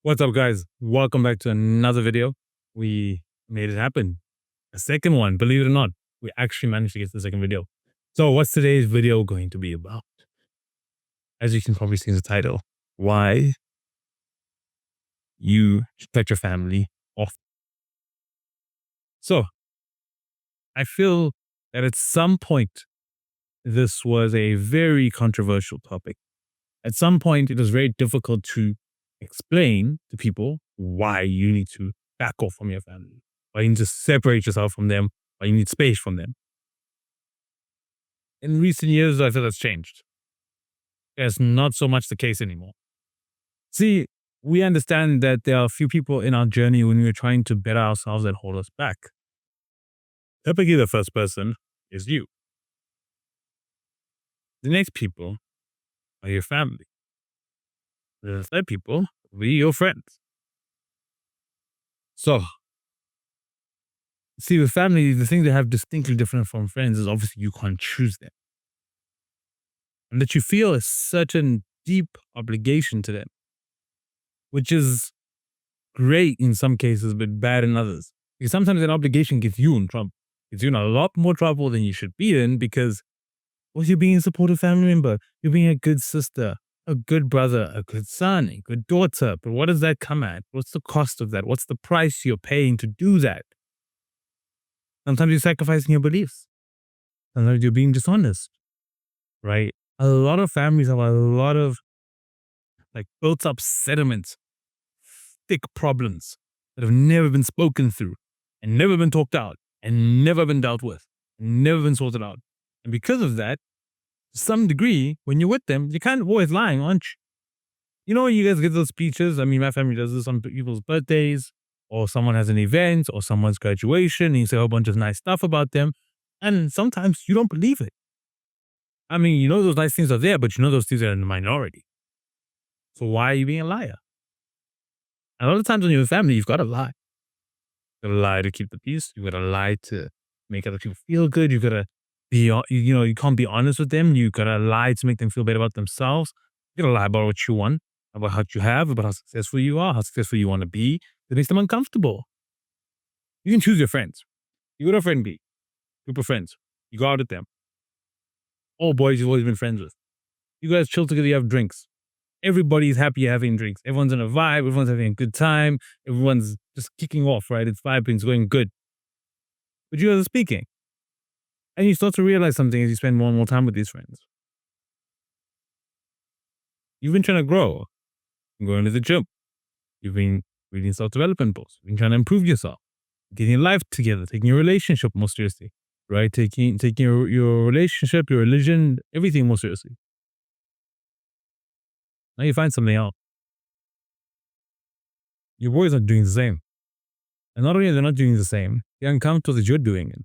What's up, guys? Welcome back to another video. We made it happen. A second one, believe it or not. We actually managed to get to the second video. So, what's today's video going to be about? As you can probably see in the title, why you should cut your family off. So, I feel that at some point, this was a very controversial topic. At some point, it was very difficult to explain to people why you need to back off from your family, why you need to separate yourself from them, why you need space from them. In recent years, I feel that's changed. It's not so much the case anymore. See, we understand that there are a few people in our journey when we're trying to better ourselves that hold us back. Typically, the first person is you. The next people are your family. The third people will be your friends. So, see, with family, the thing they have distinctly different from friends is obviously you can't choose them. And that you feel a certain deep obligation to them, which is great in some cases, but bad in others. Because sometimes an obligation gets you in trouble. Gets you in a lot more trouble than you should be in because you're being a supportive family member. You're being a good sister, a good brother, a good son, a good daughter. But what does that come at? What's the cost of that? What's the price you're paying to do that? Sometimes you're sacrificing your beliefs. Sometimes you're being dishonest, right? A lot of families have a lot of built up sediments, thick problems that have never been spoken through and never been talked out and never been dealt with and never been sorted out. And because of that, to some degree, when you're with them, you're kind of always lying, aren't you? You know, when you guys get those speeches, I mean, my family does this on people's birthdays, or someone has an event, or someone's graduation, and you say a whole bunch of nice stuff about them. And sometimes you don't believe it. I mean, you know those nice things are there, but you know those things are in the minority. So why are you being a liar? A lot of times when you're with family, you've got to lie. You've got to lie to keep the peace. You've got to lie to make other people feel good. You've got to be, you can't be honest with them. You've got to lie to make them feel better about themselves. You got to lie about what you want, about what you have, about how successful you are, how successful you want to be. That makes them uncomfortable. You can choose your friends. You go to a friend B, group of friends. You go out with them. All boys you've always been friends with. You guys chill together, you have drinks. Everybody's happy having drinks. Everyone's in a vibe. Everyone's having a good time. Everyone's just kicking off, right? It's vibing, it's going good. But you guys are speaking. And you start to realize something as you spend more and more time with these friends. You've been trying to grow. You've been going to the gym. You've been reading self-development books. You've been trying to improve yourself. Getting your life together. Taking your relationship more seriously. Right? Taking your relationship, your religion, everything more seriously. Now you find something else. Your boys are doing the same. And not only are they not doing the same, they're uncomfortable that you're doing it.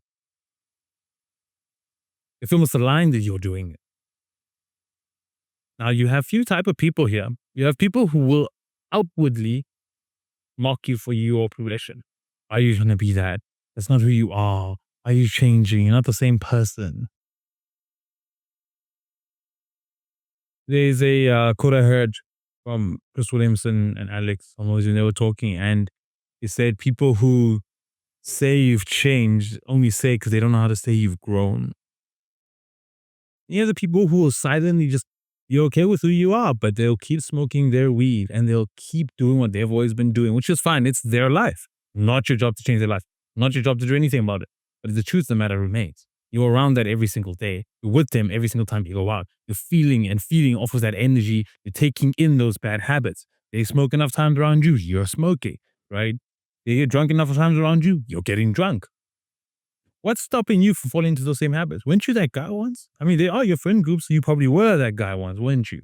They feel misaligned that you're doing it. Now you have few type of people here. You have people who will outwardly mock you for your progression. Are you going to be that? That's not who you are. Are you changing? You're not the same person. There's a quote I heard from Chris Williamson and Alex almost when they were talking, and he said people who say you've changed only say because they don't know how to say you've grown. You have the people who will silently just be okay with who you are, but they'll keep smoking their weed and they'll keep doing what they've always been doing, which is fine. It's their life. Not your job to change their life. Not your job to do anything about it. But the truth of the matter remains. You're around that every single day. You're with them every single time you go out. You're feeling and feeding off of that energy. You're taking in those bad habits. They smoke enough times around you, you're smoking, right? They get drunk enough times around you, you're getting drunk. What's stopping you from falling into those same habits? Weren't you that guy once? I mean, they are your friend group, so you probably were that guy once, weren't you?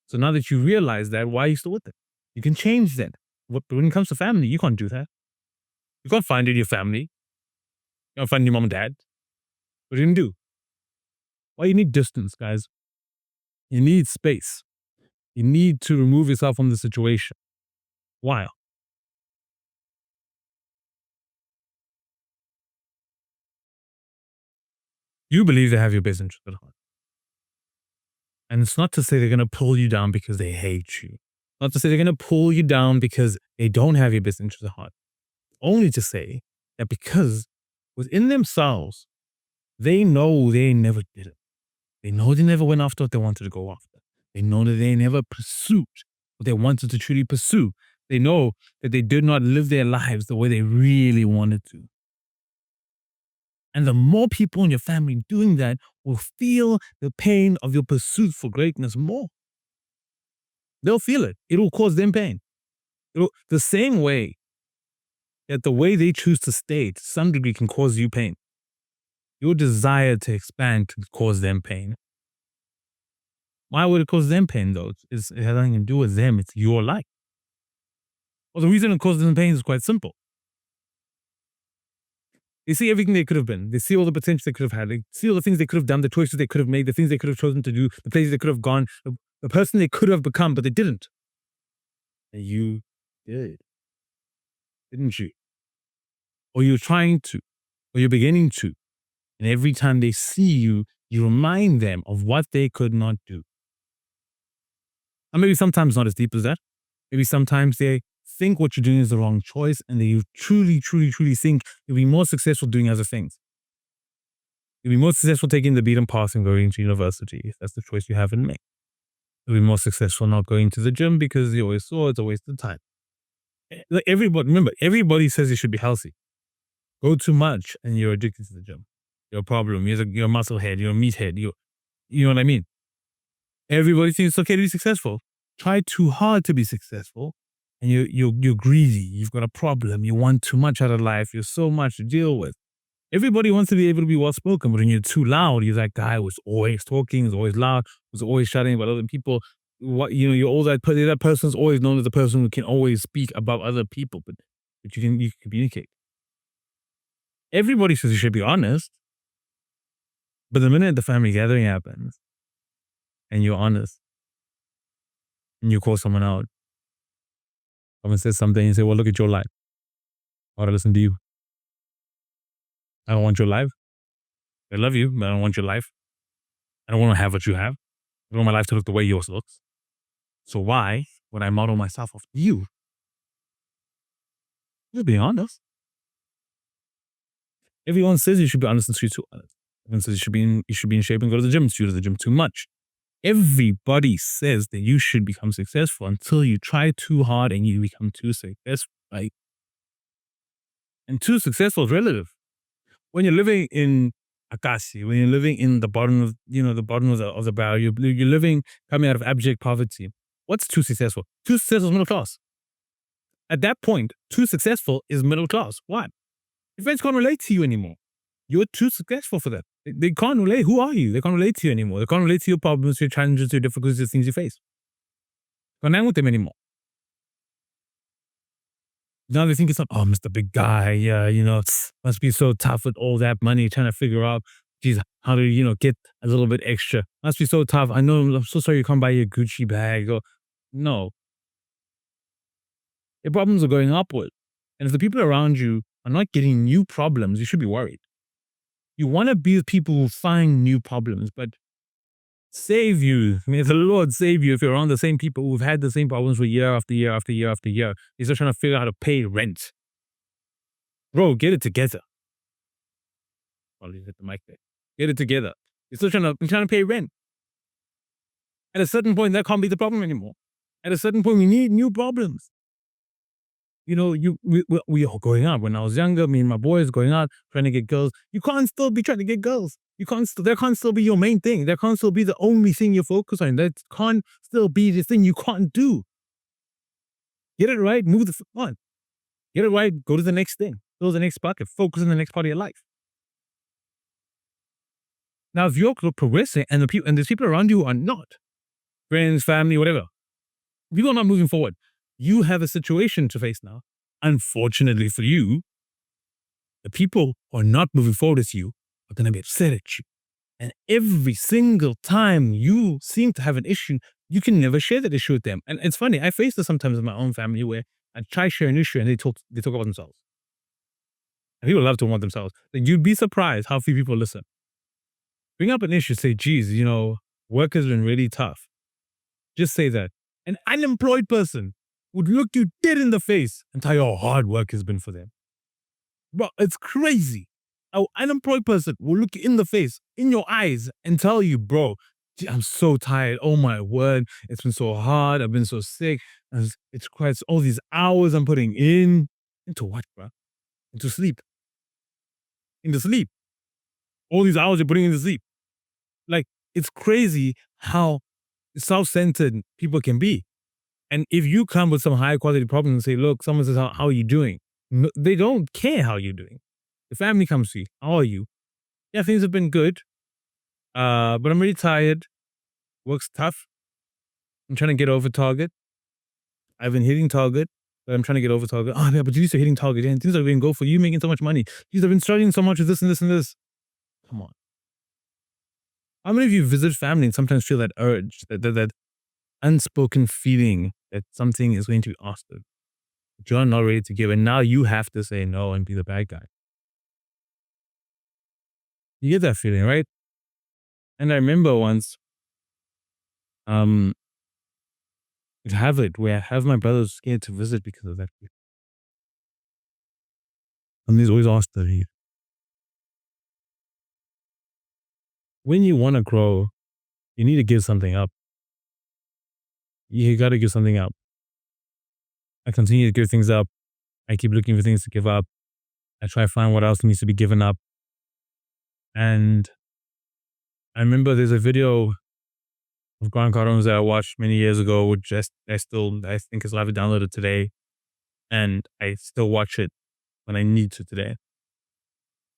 So now that you realize that, why are you still with it? You can change that. But when it comes to family, you can't do that. You can't find it in your family. You can't find your mom and dad. What are you going to do? Well, you need distance, guys. You need space. You need to remove yourself from the situation. Why? You believe they have your best interest at heart. And it's not to say they're going to pull you down because they hate you. Not to say they're going to pull you down because they don't have your best interest at heart. Only to say that because within themselves, they know they never did it. They know they never went after what they wanted to go after. They know that they never pursued what they wanted to truly pursue. They know that they did not live their lives the way they really wanted to. And the more people in your family doing that will feel the pain of your pursuit for greatness more. They'll feel it. It will cause them pain. The same way that the way they choose to stay to some degree can cause you pain. Your desire to expand can cause them pain. Why would it cause them pain though? It has nothing to do with them. It's your life. Well, the reason it causes them pain is quite simple. They see everything they could have been. They see all the potential they could have had. They see all the things they could have done, the choices they could have made, the things they could have chosen to do, the places they could have gone, the person they could have become, but they didn't. And you did, didn't you? Or you're trying to, or you're beginning to. And every time they see you, you remind them of what they could not do. And maybe sometimes not as deep as that. Maybe sometimes they think what you're doing is the wrong choice and that you truly, truly, truly think you'll be more successful doing other things. You'll be more successful taking the beaten path and going to university if that's the choice you have in make. You'll be more successful not going to the gym because you always saw it's a waste of time. Like everybody says you should be healthy. Go too much and you're addicted to the gym. You're a problem. You're a musclehead. You're a meathead. You know what I mean? Everybody thinks it's okay to be successful. Try too hard to be successful, and you're greedy. You've got a problem. You want too much out of life. You're so much to deal with. Everybody wants to be able to be well spoken, but when you're too loud, you're that guy who's always talking, who's always loud, who's always shouting about other people. You're all that person's always known as the person who can always speak about other people, but you can communicate. Everybody says you should be honest, but the minute the family gathering happens, and you're honest, and you call someone out, someone says something, and you say, "Well, look at your life. I want to listen to you. I don't want your life. I love you, but I don't want your life. I don't want to have what you have. I don't want my life to look the way yours looks. So why would I model myself off you? Just be honest. Everyone says you should be honest and treat too honest. Everyone says you should be in shape and go to the gym. So you go to the gym too much. Everybody says that you should become successful until you try too hard and you become too successful, right? And too successful is relative. When you're living in Akasi, when you're living in the bottom of, the bottom of the barrel, you're living coming out of abject poverty. What's too successful? Too successful is middle class. At that point, too successful is middle class. Why? Your friends can't relate to you anymore. You're too successful for that. They can't relate. Who are you? They can't relate to you anymore. They can't relate to your problems, your challenges, your difficulties, the things you face. Can't hang with them anymore. Now they think it's not, oh, Mr. Big Guy, yeah, must be so tough with all that money trying to figure out, geez, how to, get a little bit extra. Must be so tough. I know, I'm so sorry you can't buy your Gucci bag. Or, no. Your problems are going upward. And if the people around you are not getting new problems, you should be worried. You want to be with people who find new problems, but save you. May the Lord save you if you're around the same people who've had the same problems for year after year after year after year. You're still trying to figure out how to pay rent. Bro, get it together. Probably hit the mic there. Get it together. You're still trying to pay rent. At a certain point, that can't be the problem anymore. At a certain point, we need new problems. We all going out. When I was younger, me and my boys going out, trying to get girls. You can't still be trying to get girls. That can't still be your main thing. That can't still be the only thing you're focused on. That can't still be the thing you can't do. Get it right, move the on. Get it right, go to the next thing. Go to the next bucket. Focus on the next part of your life. Now, if you're progressing and there's people around you who are not, friends, family, whatever, people are not moving forward, you have a situation to face now. Unfortunately for you, the people who are not moving forward with you are going to be upset at you. And every single time you seem to have an issue, you can never share that issue with them. And it's funny, I face this sometimes in my own family where I try to share an issue and they talk about themselves. And people love to want themselves. Like, you'd be surprised how few people listen. Bring up an issue, say, geez, work has been really tough. Just say that. An unemployed person would look you dead in the face and tell you how hard work has been for them. Bro, it's crazy. An unemployed person will look you in the face, in your eyes, and tell you, bro, gee, I'm so tired. Oh my word. It's been so hard. I've been so sick. It's quite all these hours I'm putting in. Into what, bro? Into sleep. Into sleep. All these hours you're putting into sleep. Like, it's crazy how self-centered people can be. And if you come with some high quality problems and say, look, someone says, how are you doing? No, they don't care how you're doing. The family comes to you. How are you? Yeah, things have been good. But I'm really tired. Work's tough. I'm trying to get over target. I've been hitting target, but I'm trying to get over target. Oh, yeah, but you used to hitting target. Yeah, things are going to go for you making so much money. You've been struggling so much with this and this and this. Come on. How many of you visit family and sometimes feel that urge, that unspoken feeling that something is going to be asked of, but you're not ready to give, and now you have to say no and be the bad guy? You get that feeling, right? And I remember once, um, I have it where I have my brothers scared to visit because of that. And he's always asked to leave. When you want to grow, you need to give something up. You got to give something up. I continue to give things up. I keep looking for things to give up. I try to find what else needs to be given up. And I remember there's a video of Grant Cardone's that I watched many years ago, which I think is live downloaded today. And I still watch it when I need to today.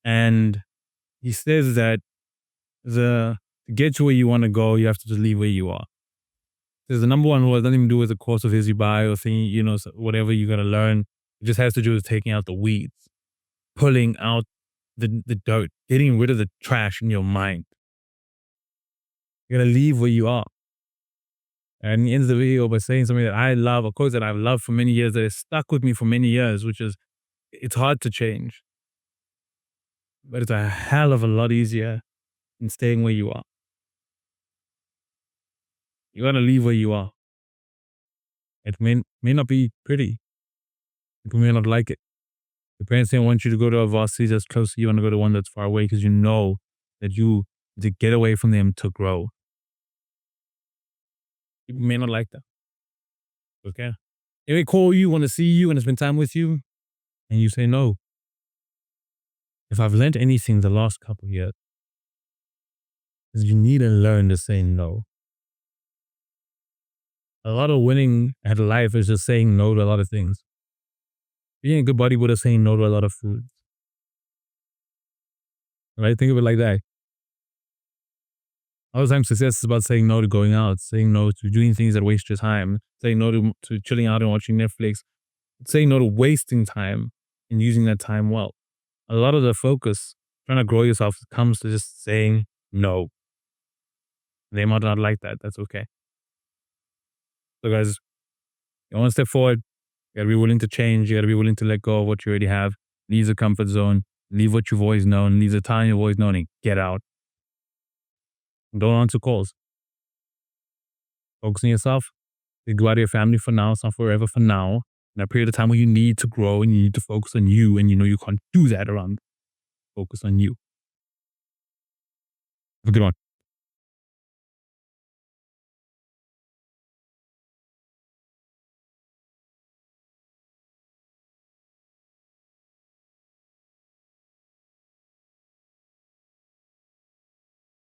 And he says that to get to where you want to go, you have to just leave where you are. There's the number one rule. It doesn't even do with the course of his you buy or thing, whatever you got to learn. It just has to do with taking out the weeds, pulling out the dirt, getting rid of the trash in your mind. You got to leave where you are. And he ends the video by saying something that I love, a quote that I've loved for many years, that has stuck with me for many years, which is, it's hard to change, but it's a hell of a lot easier than staying where you are. You got to leave where you are. It may not be pretty. People may not like it. Your parents don't want you to go to a varsity that's close to you. You want to go to one that's far away because you know that you need to get away from them to grow. People may not like that. Okay? If they call you, want to see you, and spend time with you, and you say no. If I've learned anything the last couple of years, is you need to learn to say no. A lot of winning at life is just saying no to a lot of things. Being a good bodybuilder is saying no to a lot of foods. Right? Think of it like that. All the time, success is about saying no to going out, saying no to doing things that waste your time, saying no to chilling out and watching Netflix, saying no to wasting time and using that time well. A lot of the focus, trying to grow yourself, comes to just saying no. They might not like that. That's okay. So guys, you want to step forward, you gotta be willing to change. You gotta be willing to let go of what you already have. Leave the comfort zone. Leave what you've always known. Leave the time you've always known and get out. Don't answer calls. Focus on yourself. You go out of your family for now. It's not forever for now. In a period of time where you need to grow and you need to focus on you, and you know you can't do that around. Focus on you. Have a good one.